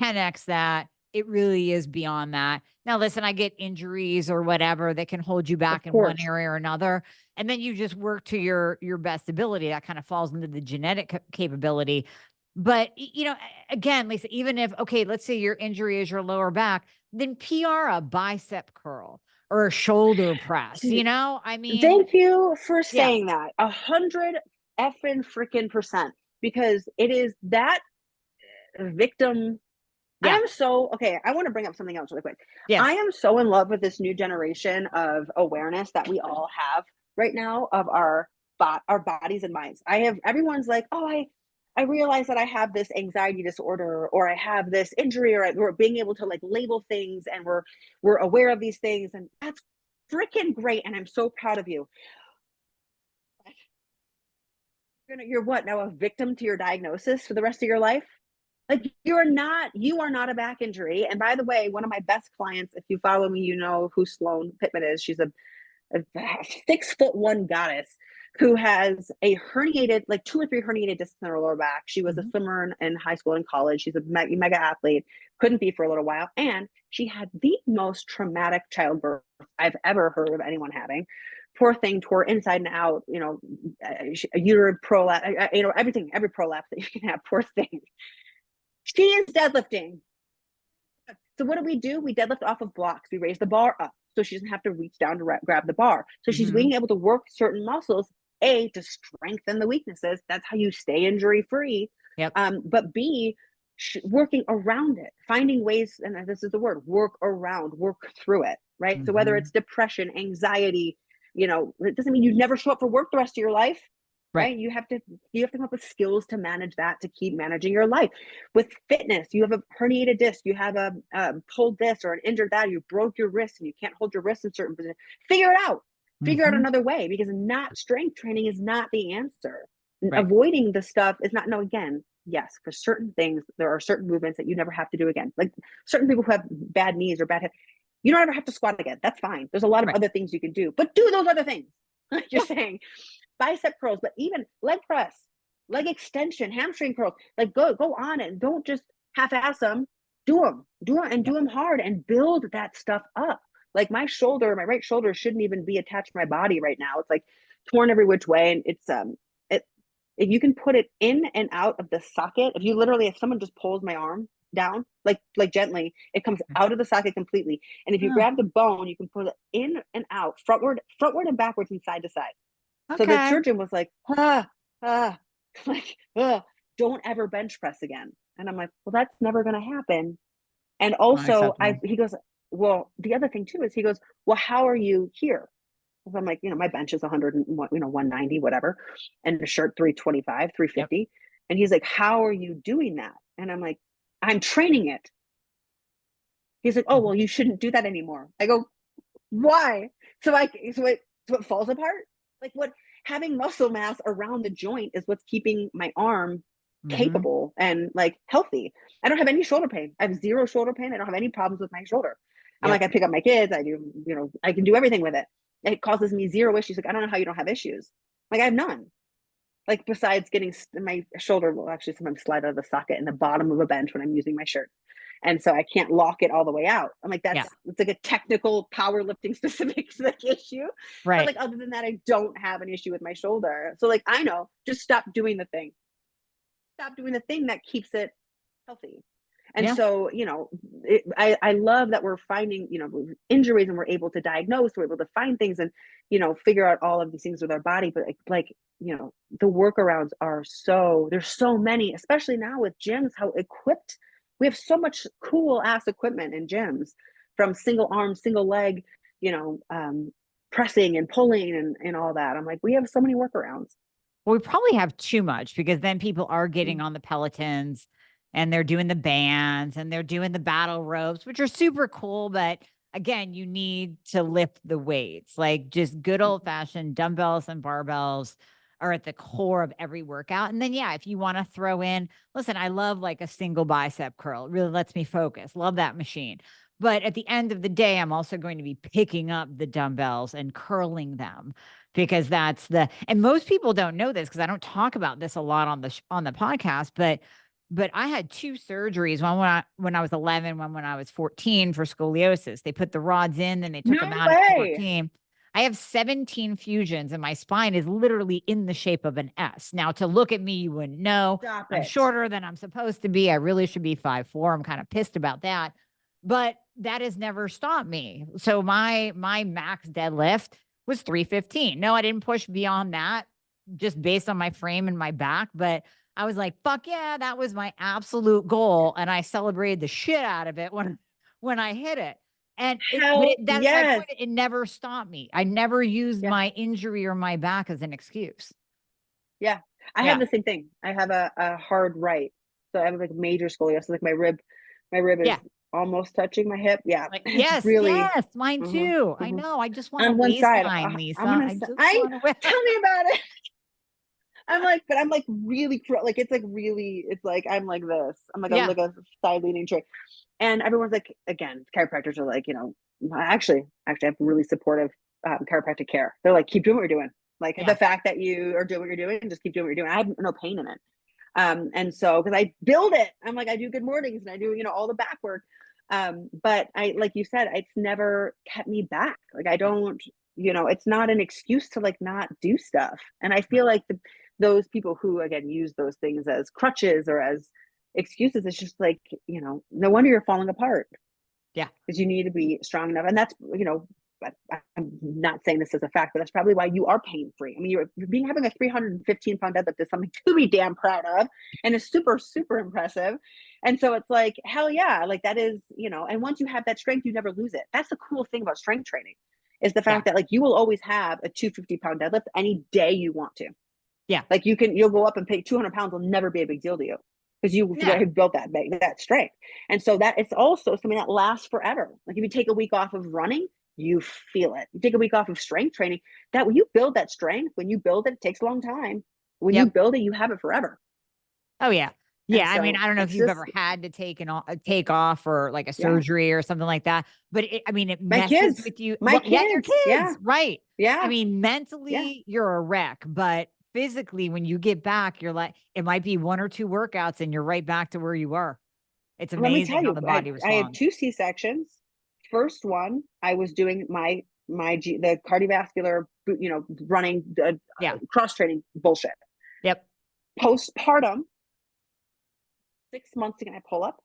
10x that, it really is beyond that. Now, listen, I get injuries or whatever that can hold you Of back in one course. area or another. And then you just work to your best ability. That kind of falls into the genetic capability. But, again, Lisa, even if, okay, let's say your injury is your lower back, then PR a bicep curl or a shoulder press, I mean, Thank you for yeah, saying that. 100 effing freaking percent, because it is that victim. yeah, Okay, I want to bring up something else really quick. I yes, am so in love with this new generation of awareness that we all have right now of our bodies and minds. Everyone's like, oh, I realize that I have this anxiety disorder, or I have this injury, or we're being able to like label things, and we're aware of these things, and that's freaking great, and I'm so proud of you. You're what, now, a victim to your diagnosis for the rest of your life? Like, you are not a back injury. And by the way, one of my best clients, if you follow me, you know who Sloan Pittman is. She's a 6'1" goddess who has a herniated, like 2 or 3 herniated discs in her lower back. She was a mhm, swimmer in high school and college. She's a mega athlete, couldn't be for a little while. And she had the most traumatic childbirth I've ever heard of anyone having. Poor thing tore inside and out, a uterine prolapse, everything, every prolapse that you can have, poor thing. She is deadlifting. So what do? We deadlift off of blocks. We raise the bar up so she doesn't have to reach down to grab the bar. So she's mhm, being able to work certain muscles, A, to strengthen the weaknesses. That's how you stay injury free. yep, But B, working around it, finding ways, and this is the word, work through it, right? So whether it's mhm, depression, anxiety, it doesn't mean you never show up for work the rest of your life, right, right? You have to come up with skills to manage that, to keep managing your life. With fitness, you have a herniated disc, you have a pulled this or an injured that, you broke your wrist and you can't hold your wrist in certain positions. Figure out mhm, another way, because not strength training is not the answer. right, Avoiding the stuff is not. No, again, yes, for certain things there are certain movements that you never have to do again, like certain people who have bad knees or bad hips, you don't ever have to squat again. That's fine. There's a lot of right, other things you can do, but do those other things. Like you're saying, bicep curls, but even leg press, leg extension, hamstring curls. Like go on it, and don't just half-ass them. Do them, and yep, do them hard, and build that stuff up. Like my right shoulder shouldn't even be attached to my body right now. It's like torn every which way, and it's it if you can put it in and out of the socket. If someone just pulls my arm down, like gently, it comes out of the socket completely. And if you oh, grab the bone, you can pull it in and out, frontward and backwards, and side to side. So the okay, surgeon was like, like, don't ever bench press again. And I'm like, well, that's never going to happen. And also, unacceptable, he goes, well, the other thing too is, he goes, well, how are you here? I'm like, my bench is 100, 190, whatever, and the shirt 325, yep, 350. And he's like, how are you doing that? And I'm like, I'm training it. He's like, oh, mhm, well, you shouldn't do that anymore. I go, why? So it falls apart. Like what having muscle mass around the joint is what's keeping my arm Mm-hmm. capable and like healthy. I don't have any shoulder pain. I have zero shoulder pain. I don't have any problems with my shoulder. I'm like, Yep. I pick up my kids. I do, I can do everything with it. It causes me zero issues. Like, I don't know how you don't have issues. Like I have none. Like besides getting my shoulder will actually sometimes slide out of the socket in the bottom of a bench when I'm using my shirt. And so I can't lock it all the way out. I'm like, Yeah. it's like a technical powerlifting specific like issue. But Right. like other than that, I don't have an issue with my shoulder. So like I know, just stop doing the thing. Stop doing the thing that keeps it healthy. And Yeah. so, I love that we're finding, injuries and we're able to diagnose, we're able to find things and, figure out all of these things with our body. But the workarounds there's so many, especially now with gyms, how equipped we have so much cool ass equipment in gyms from single arm, single leg, pressing and pulling and all that. I'm like, we have so many workarounds. Well, we probably have too much because then people are getting Mm. on the Pelotons and they're doing the bands and they're doing the battle ropes, which are super cool. But again, you need to lift the weights. Like just good old fashioned dumbbells and barbells are at the core of every workout. And then, yeah, if you want to throw in, listen, I love like a single bicep curl. It really lets me focus. Love that machine. But at the end of the day, I'm also going to be picking up the dumbbells and curling them because and most people don't know this because I don't talk about this a lot on the podcast, but I had two surgeries, one when I was 11, one when I was 14 for scoliosis. They put the rods in, then they took them No out at way. 14. I have 17 fusions and my spine is literally in the shape of an S. Now, to look at me, you wouldn't know. Stop I'm it. shorter than I'm supposed to be. I really should be 5'4". I'm kind of pissed about that. But that has never stopped me. So my max deadlift was 315. No, I didn't push beyond that just based on my frame and my back, but I was like, fuck yeah, that was my absolute goal. And I celebrated the shit out of it when I hit it. And Hell that's my yes. point. It never stopped me. I never used Yeah. my injury or my back as an excuse. Yeah. I have Yeah. the same thing. I have a hard right. So I have like major scoliosis. Like my rib is Yeah. almost touching my hip. Yeah. Like, It's yes, really yes, mine mhm, too. I mhm. know. I just want a On one side. waistline, I'm Lisa. gonna I say, just I want a waist. tell me about it. I'm like really like it's like really it's like I'm like this. I'm Yeah. like a side leaning tray. And everyone's like, again, chiropractors are like, I have really supportive chiropractic care. They're like, keep doing what you're doing. Like Yeah. the fact that you are doing what you're doing, just keep doing what you're doing. I have no pain in it. And so, because I build it, I'm like, I do good mornings and I do, all the back work. But like you said, it's never kept me back. Like I don't, it's not an excuse to like not do stuff. And I feel like those people who again use those things as crutches or as excuses, it's just like, no wonder you're falling apart Yeah. because you need to be strong enough. And that's, but I'm not saying this as a fact, but that's probably why you are pain free. I mean, you're being having a 315-pound deadlift is something to be damn proud of, and it's super, super impressive. And so it's like, hell yeah, like that is, and once you have that strength, you never lose it. That's the cool thing about strength training is the Yeah. fact that like you will always have a 250-pound deadlift any day you want to. Yeah. Like you'll go up and pick 200 pounds will never be a big deal to you because you Yeah. have built that strength. And so that it's also something that lasts forever. Like if you take a week off of running, you feel it. You take a week off of strength training, that when you build that strength, when you build it, it takes a long time. When you Yep. build it, you have it forever. Oh yeah. And Yeah, I mean, so I don't know if it's you've just, ever had to take off or like a yeah, surgery or something like that, but I mean, it my messes kids, with you. my Well, yeah, your kids. Yeah. kids, right. I Yeah. mean, Yeah. mentally you're a wreck, but physically when you get back, you're like, it might be one or two workouts and you're right back to where you were. It's Let me tell amazing how you, the I, body I had responds. 2 C-sections. First one, I was doing the cardiovascular, running, Yeah. cross training bullshit. Yep. Postpartum, 6 months to get my pull up.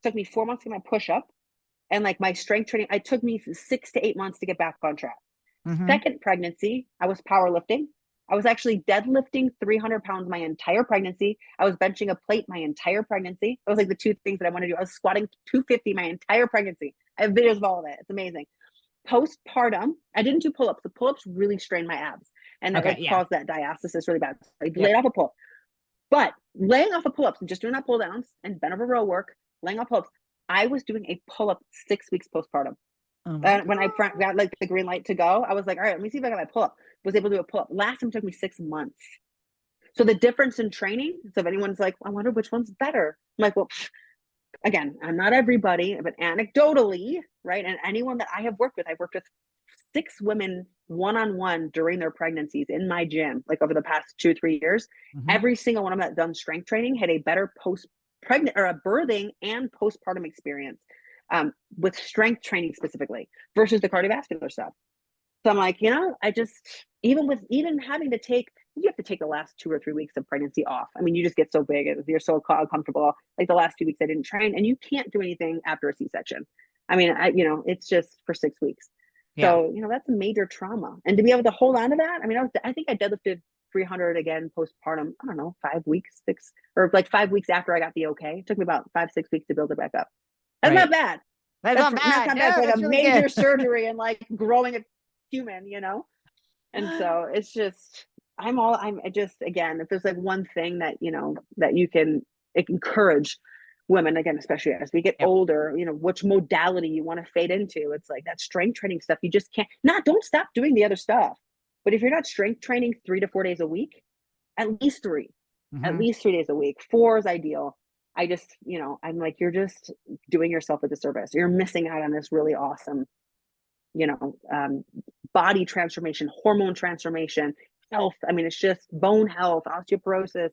Took me 4 months to get my push up. And like my strength training, it took me 6 to 8 months to get back on track. Hmm. Second pregnancy, I was powerlifting. I was actually deadlifting 300 pounds my entire pregnancy. I was benching a plate my entire pregnancy. That was like the two things that I want to do. I was squatting 250 my entire pregnancy. I have videos of all of it. It's amazing. Postpartum, I didn't do pull-ups. The pull-ups really strained my abs. And that Okay. like Yeah. caused that diastasis really bad. So I laid Yep. off a pull-up. But laying off of pull-ups and just doing that pull downs and bent over row work, laying off pull-ups, I was doing a pull-up 6 weeks postpartum. Oh my When I God. got like the green light to go, I was like, all right, let me see if I got my pull up. Was able to do a pull up. Last time it took me 6 months. So the difference in training. So if anyone's like, I wonder which one's better. I'm like, well, again, I'm not everybody, but anecdotally, right? And anyone that I have worked with, I've worked with 6 women one-on-one during their pregnancies in my gym, like over the past 2-3 years. Mhm. Every single one of them that done strength training had a better post-pregnant or a birthing and postpartum experience with strength training specifically versus the cardiovascular stuff. So I'm like, I just, even having to take, you have to take the last 2 or 3 weeks of pregnancy off. I mean, you just get so big, you're so comfortable. Like the last 2 weeks I didn't train, and you can't do anything after a C-section. I mean, it's just for 6 weeks. Yeah. So, that's a major trauma. And to be able to hold on to that, I mean, I think I deadlifted 300 again postpartum, I don't know, 5 weeks, or like 5 weeks after I got the okay. It took me about 5-6 weeks to build it back up. That's not Right. bad. That's That's not that's bad. not bad No, for like a that's really good. major surgery and like growing a human. And so it's just, I just, again, if there's like one thing that, that you can encourage women, again, especially as we get Yep. older, which modality you want to fade into. It's like that strength training stuff. You just don't stop doing the other stuff. But if you're not strength training 3 to 4 days a week, at least three, at Mhm. least 3 days a week, 4 is ideal. I just, I'm like, you're just doing yourself a disservice. You're missing out on this really awesome, you know, um, body transformation, hormone transformation, health. I mean, it's just bone health, osteoporosis,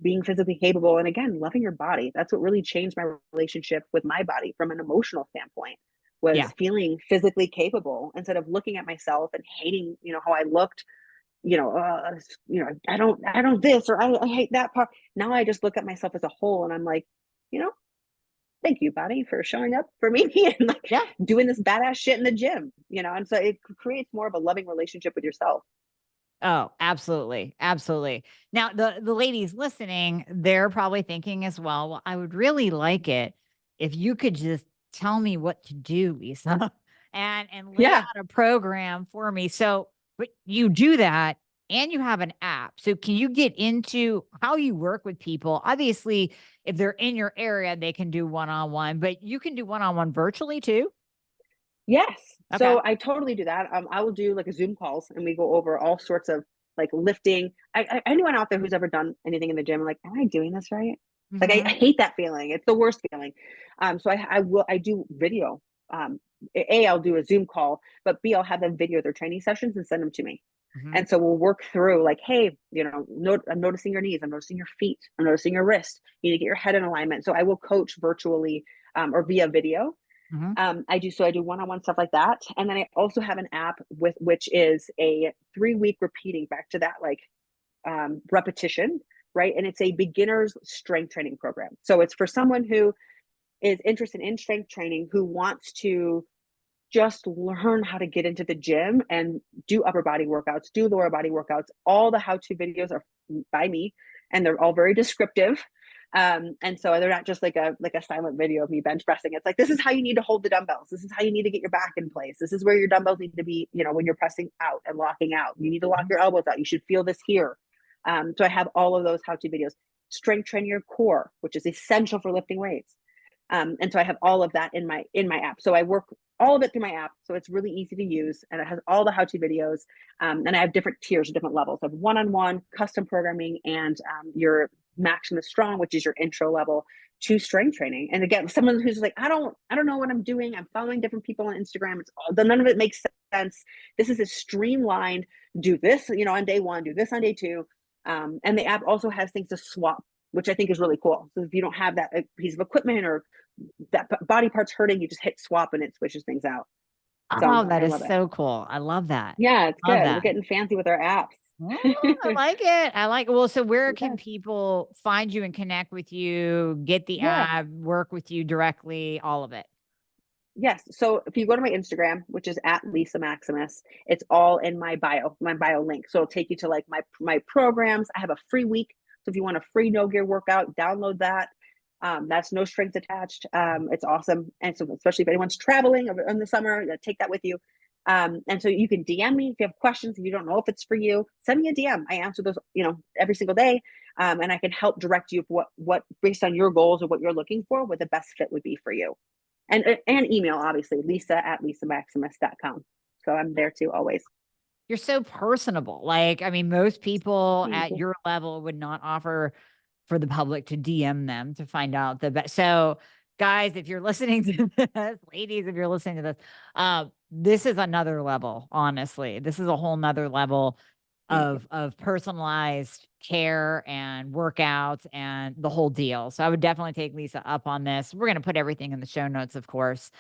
being physically capable. And again, loving your body. That's what really changed my relationship with my body from an emotional standpoint, was Yeah. feeling physically capable instead of looking at myself and hating, how I looked, I don't this, or I hate that part. Now I just look at myself as a whole and I'm like, you know, thank you, body, for showing up for me and like Yeah. doing this badass shit in the gym, and so it creates more of a loving relationship with yourself. Oh, absolutely. Absolutely. Now, the ladies listening, they're probably thinking as well, I would really like it if you could just tell me what to do, Lisa, and lay Yeah. out a program for me." So, but you do that and you have an app. So, can you get into how you work with people? Obviously, if they're in your area, they can do one-on-one, but you can do one-on-one virtually too? Yes. Okay. So I totally do that. I will do like a Zoom calls and we go over all sorts of like lifting. Anyone out there who's ever done anything in the gym, like, am I doing this right? Like I Mhm. hate that feeling. It's the worst feeling. So I do video. Um, I'll do a Zoom call, but B, I'll have them video their training sessions and send them to me. Mhm. And so we'll work through like, hey, I'm noticing your knees, I'm noticing your feet, I'm noticing your wrist. You need to get your head in alignment. So I will coach virtually or via video. Mhm. I do one-on-one stuff like that. And then I also have an app with which is a 3-week repeating back to that like repetition, right? And it's a beginner's strength training program. So it's for someone who is interested in strength training, who wants to just learn how to get into the gym and do upper body workouts, do lower body workouts. All the how-to videos are by me, and they're all very descriptive. And so they're not just like a silent video of me bench pressing. It's like, this is how you need to hold the dumbbells. This is how you need to get your back in place. This is where your dumbbells need to be, when you're pressing out and locking out. You need to lock Mhm. your elbows out. You should feel this here. So I have all of those how-to videos. Strength train your core, which is essential for lifting weights. And so I have all of that in my app. So I work all of it through my app. So it's really easy to use and it has all the how-to videos. And I have different tiers or different levels of one-on-one, custom programming, and your Maximus Strong, which is your intro level to strength training. And again, someone who's like, I don't know what I'm doing. I'm following different people on Instagram. None of it makes sense. This is a streamlined, do this, on day one, do this on day two. And the app also has things to swap, which I think is really cool. So if you don't have that piece of equipment or that body part's hurting, you just hit swap and it switches things out. Oh, So that I is love it. so cool. I love that. Yeah, it's Love good. We're that. getting fancy with our Mm, apps. I like it. I like it. Well, so where can Yes. people find you and connect with you, get the Yeah. app, work with you directly, all of it? Yes. So if you go to my Instagram, which is at Lisa Maximus, it's all in my bio link. So it'll take you to like my programs. I have a free week. So if you want a free no gear workout, download that. That's no strings attached. It's awesome. And so especially if anyone's traveling in the summer, take that with you. And so you can DM me if you have questions. If you don't know if it's for you, send me a DM. I answer those, every single day. And I can help direct you what based on your goals or what you're looking for, what the best fit would be for you. and email, obviously, Lisa@lisamaximus.com. So I'm there too, always. You're so personable. Like, I mean, most people Thank at you. your level would not offer for the public to DM them to find out the best. So, guys, if you're listening to this, ladies, if you're listening to this is another level, honestly. This is a whole nother level Thank you. of personalized care and workouts and the whole deal. So I would definitely take Lisa up on this. We're going to put everything in the show notes, of course,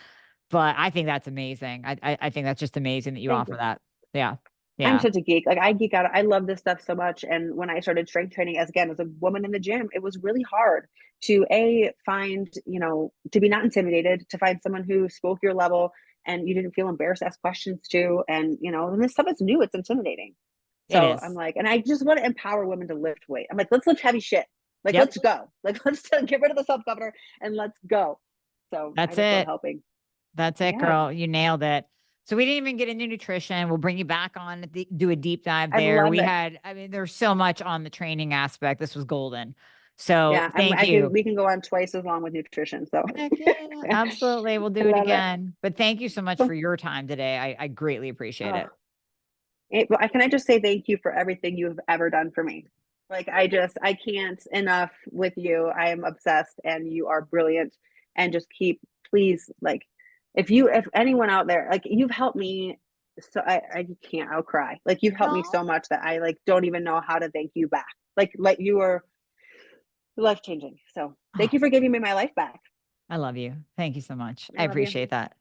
but I think that's amazing. I think that's just amazing that you Thank offer you. that. Yeah. I'm Yeah. such a geek. Like I geek out. I love this stuff so much. And when I started strength training as a woman in the gym, it was really hard to find, to be not intimidated, to find someone who spoke your level and you didn't feel embarrassed to ask questions to. And, when this stuff is new, it's intimidating. It So I'm is. like, and I just want to empower women to lift weight. I'm like, let's lift heavy shit. Like, Yep. let's go. Like, let's get rid of the self-governor and let's go. So I That's just love it. helping. That's it, Yes. girl. You nailed it. So we didn't even get into nutrition. We'll bring you back on do a deep dive I there. love We it. had, I mean, there's so much on the training aspect. This was golden. So Yeah. thank you. We can go on twice as long with nutrition. So Heck yeah, absolutely. We'll I do it love it. again. But thank you so much for your time today. I greatly appreciate Oh, it. can I just say thank you for everything you've ever done for me? Like I can't enough with you. I am obsessed and you are brilliant and just please, like, if anyone out there, like you've helped me. So I can't, I'll cry. Like you've helped me No, so much that I like, don't even know how to thank you back. Like you are life changing. So thank oh, you for giving me my life back. I love you. Thank you so much. I I love you. appreciate that.